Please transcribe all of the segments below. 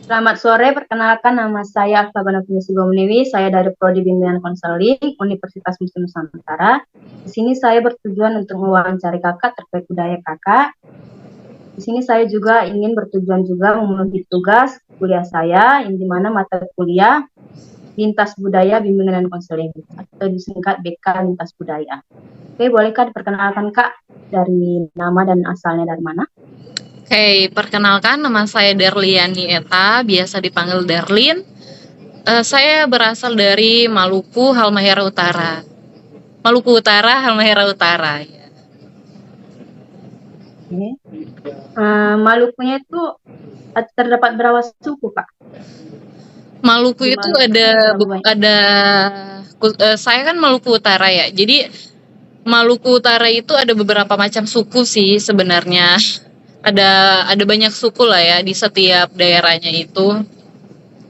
Selamat sore, perkenalkan nama saya Alfabana Muniwi, saya dari Prodi Bimbingan Konseling Universitas Muslim Nusantara. Di sini saya bertujuan untuk mewawancari kakak terkait budaya kakak. Di sini saya juga ingin bertujuan juga memenuhi tugas kuliah saya, yang dimana mata kuliah Lintas Budaya Bimbingan dan Konseling atau disingkat BK Lintas Budaya. Oke, bolehkah diperkenalkan Kak dari nama dan asalnya dari mana? Oke, perkenalkan nama saya Derliani Eta, biasa dipanggil Derlin. Saya berasal dari Maluku, Halmahera Utara. Maluku Utara, Halmahera Utara. Ya. Oke. Malukunya itu terdapat berapa suku, Kak? Maluku Di itu Maluku saya kan Maluku Utara ya. Jadi Maluku Utara itu ada beberapa macam suku sih sebenarnya. Ada banyak suku lah ya di setiap daerahnya itu.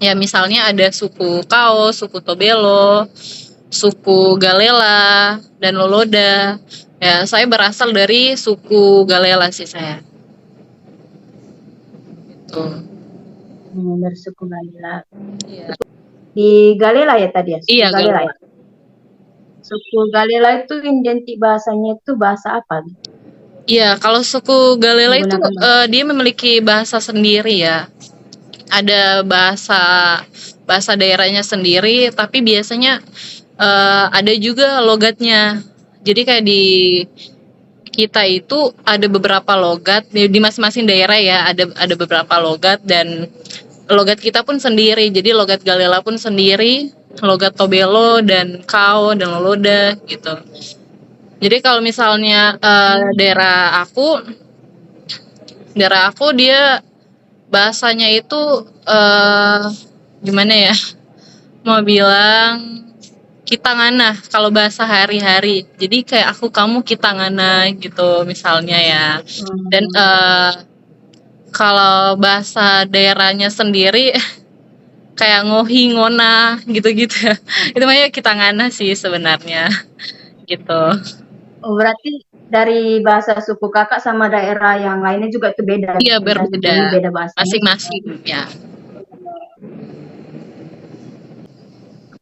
Ya misalnya ada suku Kao, suku Tobelo, suku Galela, dan Loloda. Ya, saya berasal dari suku Galela sih saya. Gitu. dari suku Galela. Iya. Di Galela ya tadi ya? Suku Iya, Galela. Galela. Ya? Suku Galela itu identik bahasanya itu bahasa apa? Iya, kalau suku Galela itu dia memiliki bahasa sendiri ya. Ada bahasa daerahnya sendiri, tapi biasanya ada juga logatnya. Jadi kayak di kita itu ada beberapa logat di masing-masing daerah ya, ada beberapa logat, dan logat kita pun sendiri. Jadi logat Galela pun sendiri, logat Tobelo dan Kao dan Loloda gitu. Jadi kalau misalnya daerah aku dia bahasanya itu gimana ya? Mau bilang kita ngana kalau bahasa hari-hari. Jadi kayak aku kamu kita ngana gitu misalnya ya. Dan kalau bahasa daerahnya sendiri kayak ngohi ngona gitu-gitu. Itu namanya kita ngana sih sebenarnya. Gitu. Oh, berarti dari bahasa suku kakak sama daerah yang lainnya juga itu beda? Iya, berbeda. Beda bahasanya. Masing-masing ya.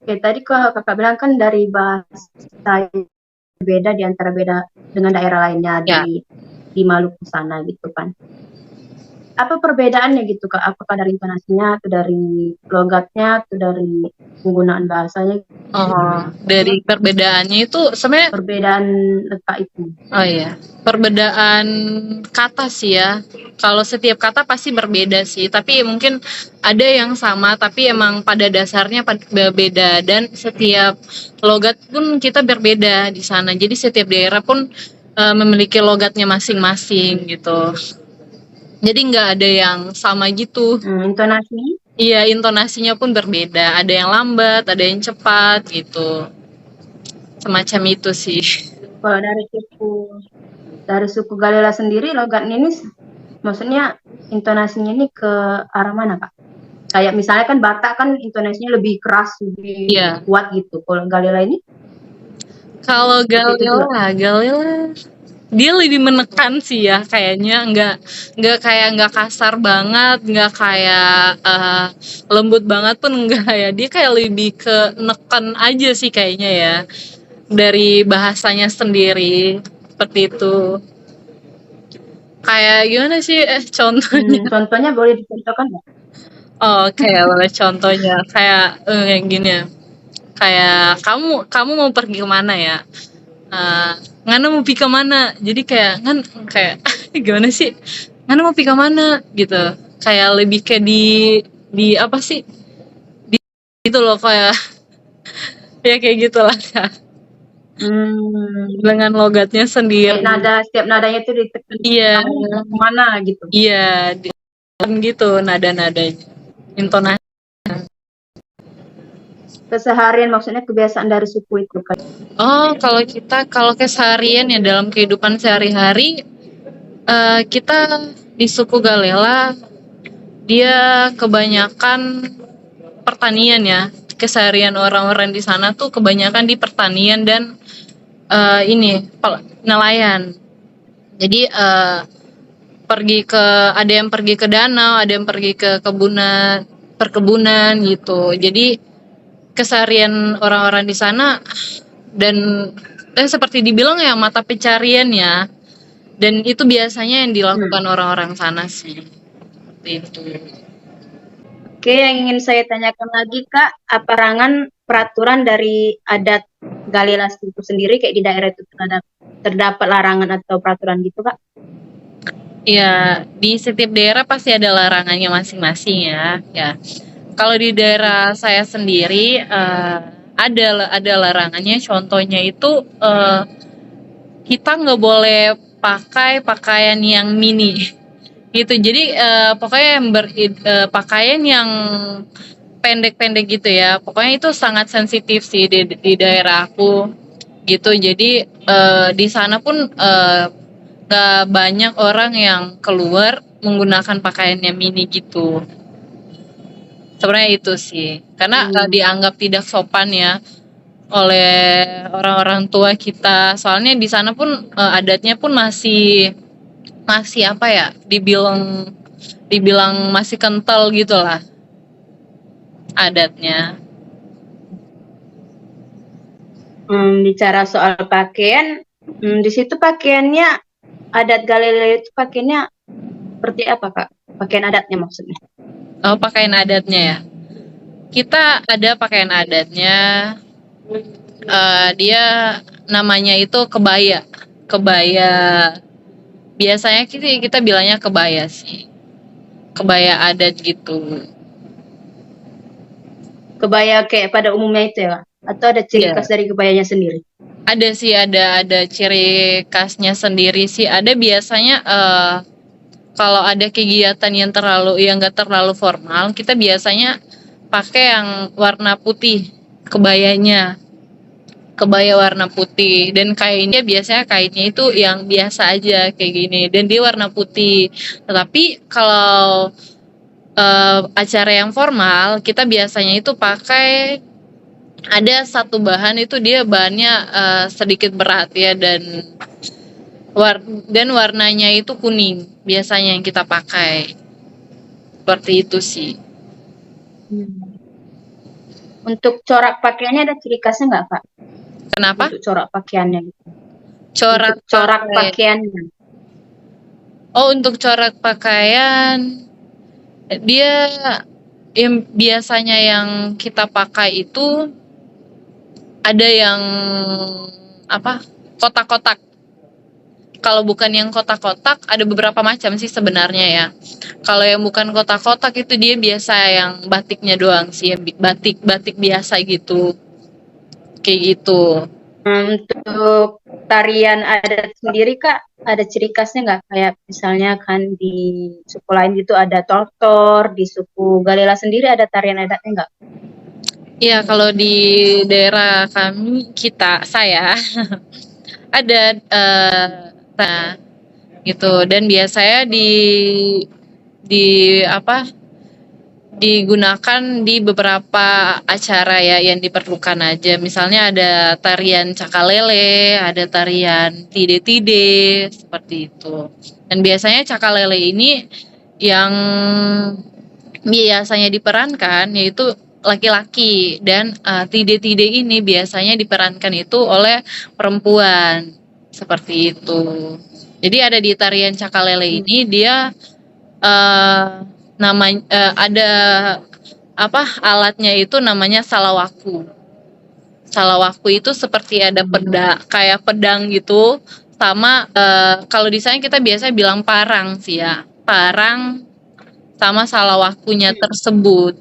Oke, tadi kalau kakak bilang kan dari bahasa beda di antara beda dengan daerah lainnya Ya. di Maluku sana gitu kan. Apa perbedaannya gitu Kak? Apakah dari intonasinya atau dari logatnya atau dari penggunaan bahasanya? Oh, dari perbedaannya itu sebenarnya perbedaan letak itu. Oh iya, perbedaan kata sih ya. Kalau setiap kata pasti berbeda sih, tapi mungkin ada yang sama, tapi emang pada dasarnya berbeda, dan setiap logat pun kita berbeda di sana. Jadi setiap daerah pun memiliki logatnya masing-masing gitu. Jadi nggak ada yang sama gitu. Intonasi? Iya, intonasinya pun berbeda. Ada yang lambat, ada yang cepat gitu. Semacam itu sih. Kalau dari suku Galela sendiri logatnya ini maksudnya intonasinya ini ke arah mana Kak? Kayak misalnya kan Batak kan intonasinya lebih keras, lebih kuat gitu. Kalau Galela ini? Kalau Galela dia lebih menekan sih ya kayaknya, nggak kasar banget, nggak kayak lembut banget pun enggak ya. Dia kayak lebih ke neken aja sih kayaknya ya, dari bahasanya sendiri seperti itu. Kayak gimana sih contohnya? Contohnya boleh dicontohkan nggak? Oh, kayak boleh contohnya kayak gini ya. Kayak kamu mau pergi kemana ya? Ngana mau pergi kemana? Jadi kayak gimana sih? Ngana mau pergi kemana gitu? Kayak lebih kayak di apa sih? Gitu loh kayak ya kayak gitulah Kak. Dengan logatnya sendiri. Setiap nadanya itu ditekan. Iya. Kemana gitu? Iya, gitu nada-nadanya. Intonasi. Keseharian maksudnya kebiasaan dari suku itu kan? Oh, kalau keseharian ya dalam kehidupan sehari-hari, kita di suku Galela dia kebanyakan pertanian ya. Keseharian orang-orang di sana tuh kebanyakan di pertanian dan nelayan. Jadi ada yang pergi ke danau, ada yang pergi ke perkebunan gitu. Jadi keseharian orang-orang di sana dan seperti dibilang ya mata pencarian ya. Dan itu biasanya yang dilakukan orang-orang sana sih. Seperti itu. Oke, yang ingin saya tanyakan lagi Kak, apa peraturan dari adat Galelas itu sendiri kayak di daerah itu terdapat larangan atau peraturan gitu Kak? Ya, di setiap daerah pasti ada larangannya masing-masing ya. Ya, kalau di daerah saya sendiri ada larangannya. Contohnya itu kita nggak boleh pakai pakaian yang mini gitu. Jadi pokoknya yang pakaian yang pendek-pendek gitu ya. Pokoknya itu sangat sensitif sih di daerah aku gitu. Jadi di sana pun nggak banyak orang yang keluar menggunakan pakaian yang mini gitu. Sebenarnya itu sih, karena dianggap tidak sopan ya oleh orang-orang tua kita. Soalnya di sana pun adatnya pun masih apa ya? Dibilang masih kental gitu lah adatnya. Bicara soal pakaian, di situ pakaiannya adat Galilea itu pakaiannya seperti apa Kak? Pakaian adatnya maksudnya? Oh, pakaian adatnya ya. Kita ada pakaian adatnya. Dia namanya itu kebaya. Kebaya. Biasanya kita bilangnya kebaya sih. Kebaya adat gitu. Kebaya kayak pada umumnya itu ya, Kak? Atau ada ciri khas dari kebayanya sendiri? Ada sih, ada ciri khasnya sendiri sih. Ada biasanya kalau ada kegiatan yang nggak terlalu formal, kita biasanya pakai yang warna putih kebayanya. Kebaya warna putih dan kainnya biasanya kainnya itu yang biasa aja kayak gini dan dia warna putih. Tetapi kalau acara yang formal kita biasanya itu pakai ada satu bahan itu dia bahannya sedikit berat ya dan warnanya itu kuning biasanya yang kita pakai. Seperti itu sih. Untuk corak pakaiannya ada ciri khasnya nggak Kak? Kenapa? Untuk corak pakaiannya. Corak pakaiannya. Oh, untuk corak pakaian dia yang biasanya yang kita pakai itu ada yang apa? Kotak-kotak. Kalau bukan yang kotak-kotak ada beberapa macam sih sebenarnya ya. Kalau yang bukan kotak-kotak itu dia biasa yang batiknya doang sih, batik biasa gitu. Kayak gitu. Untuk tarian adat sendiri Kak, ada ciri khasnya nggak? Kayak misalnya kan di suku lain gitu ada tortor, di suku Galela sendiri ada tarian adatnya nggak? Iya, kalau di daerah saya ada gitu dan biasanya di apa digunakan di beberapa acara ya yang diperlukan aja. Misalnya ada tarian cakalele, ada tarian tide-tide seperti itu. Dan biasanya cakalele ini yang biasanya diperankan yaitu laki-laki dan tide-tide ini biasanya diperankan itu oleh perempuan seperti itu. Jadi ada di tarian cakalele ini dia ada alatnya itu namanya salawaku. Salawaku itu seperti ada kayak pedang gitu sama kalau di sana kita biasa bilang parang sih ya. Parang sama salawakunya tersebut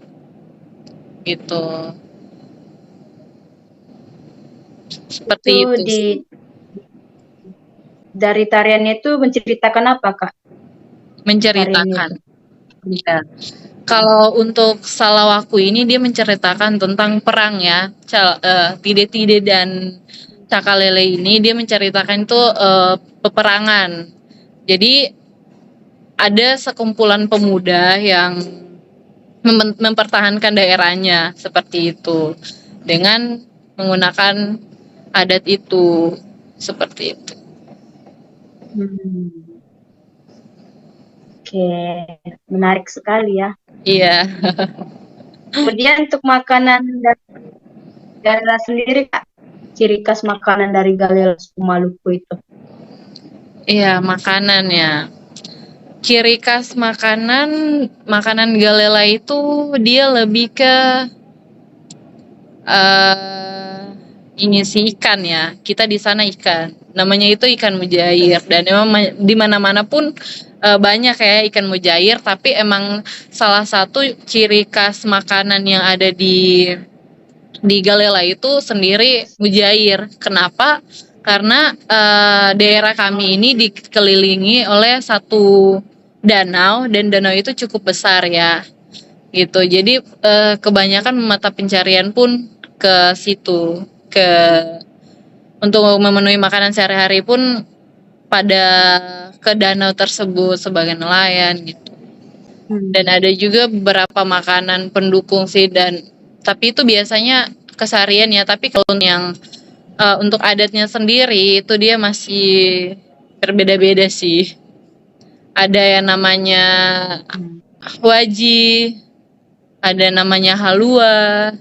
gitu. Seperti itu. Dari tariannya itu menceritakan apa Kak? Menceritakan. Ya. Kalau untuk salawaku ini dia menceritakan tentang perang ya. Tide-tide dan cakalele ini dia menceritakan itu peperangan. Jadi ada sekumpulan pemuda yang mempertahankan daerahnya seperti itu dengan menggunakan adat itu seperti itu. Oke, menarik sekali ya. Iya. Kemudian untuk makanan dari Galela sendiri, Kak, ciri khas makanan dari Galela suku Maluku itu. Iya, makanan ya. Ciri khas makanan Galela itu dia lebih ke ini sih ikan ya. Kita di sana ikan. Namanya itu ikan mujair dan emang di mana-mana pun banyak ya ikan mujair, tapi emang salah satu ciri khas makanan yang ada di Galela itu sendiri mujair. Kenapa? Karena daerah kami ini dikelilingi oleh satu danau dan danau itu cukup besar ya. Gitu. Jadi kebanyakan mata pencarian pun ke situ, untuk memenuhi makanan sehari-hari pun pada ke danau tersebut sebagai nelayan gitu. Dan ada juga beberapa makanan pendukung sih tapi itu biasanya keseharian ya. Tapi kalau yang untuk adatnya sendiri itu dia masih berbeda-beda sih. Ada yang namanya waji, ada namanya halua.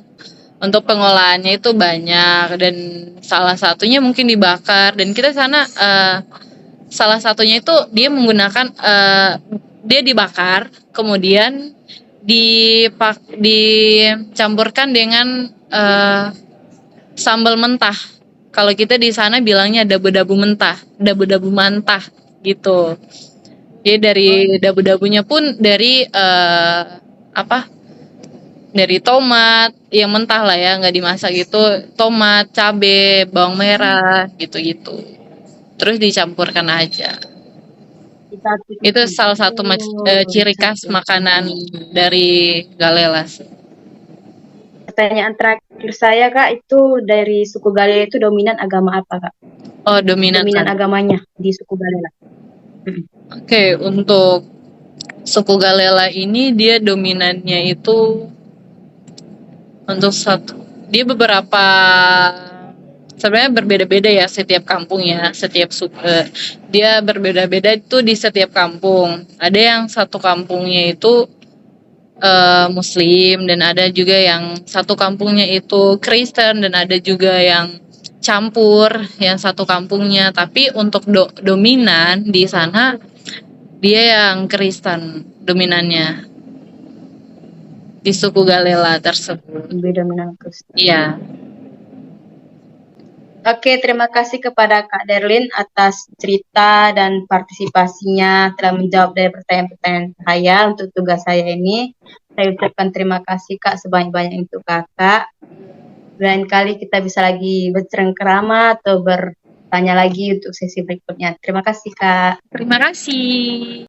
Untuk pengolahannya itu banyak dan salah satunya mungkin dibakar dan kita sana salah satunya itu dia menggunakan dia dibakar kemudian dicampurkan dengan sambal mentah. Kalau kita di sana bilangnya dabu-dabu mentah, dabu-dabu mantah gitu. Jadi dari dabu-dabunya pun dari dari tomat yang mentah lah ya, nggak dimasak gitu, tomat, cabe, bawang merah gitu-gitu. Terus dicampurkan aja. Itu salah satu ciri khas makanan dari Galela sih. Pertanyaan terakhir saya, Kak, itu dari suku Galela itu dominan agama apa, Kak? Oh, dominan agamanya di suku Galela. Oke, untuk suku Galela ini dia dominannya itu untuk dia beberapa sebenarnya berbeda-beda ya setiap kampung ya, setiap suku dia berbeda-beda itu di setiap kampung. Ada yang satu kampungnya itu Muslim dan ada juga yang satu kampungnya itu Kristen dan ada juga yang campur yang satu kampungnya. Tapi untuk dominan di sana dia yang Kristen dominannya di suku Galela tersebut. Lebih dominan Kristen. Iya. Oke, terima kasih kepada Kak Darlin atas cerita dan partisipasinya telah menjawab dari pertanyaan-pertanyaan saya untuk tugas saya ini. Saya ucapkan terima kasih Kak sebanyak-banyak untuk Kakak. Lain kali kita bisa lagi bercengkerama atau bertanya lagi untuk sesi berikutnya. Terima kasih Kak. Terima kasih.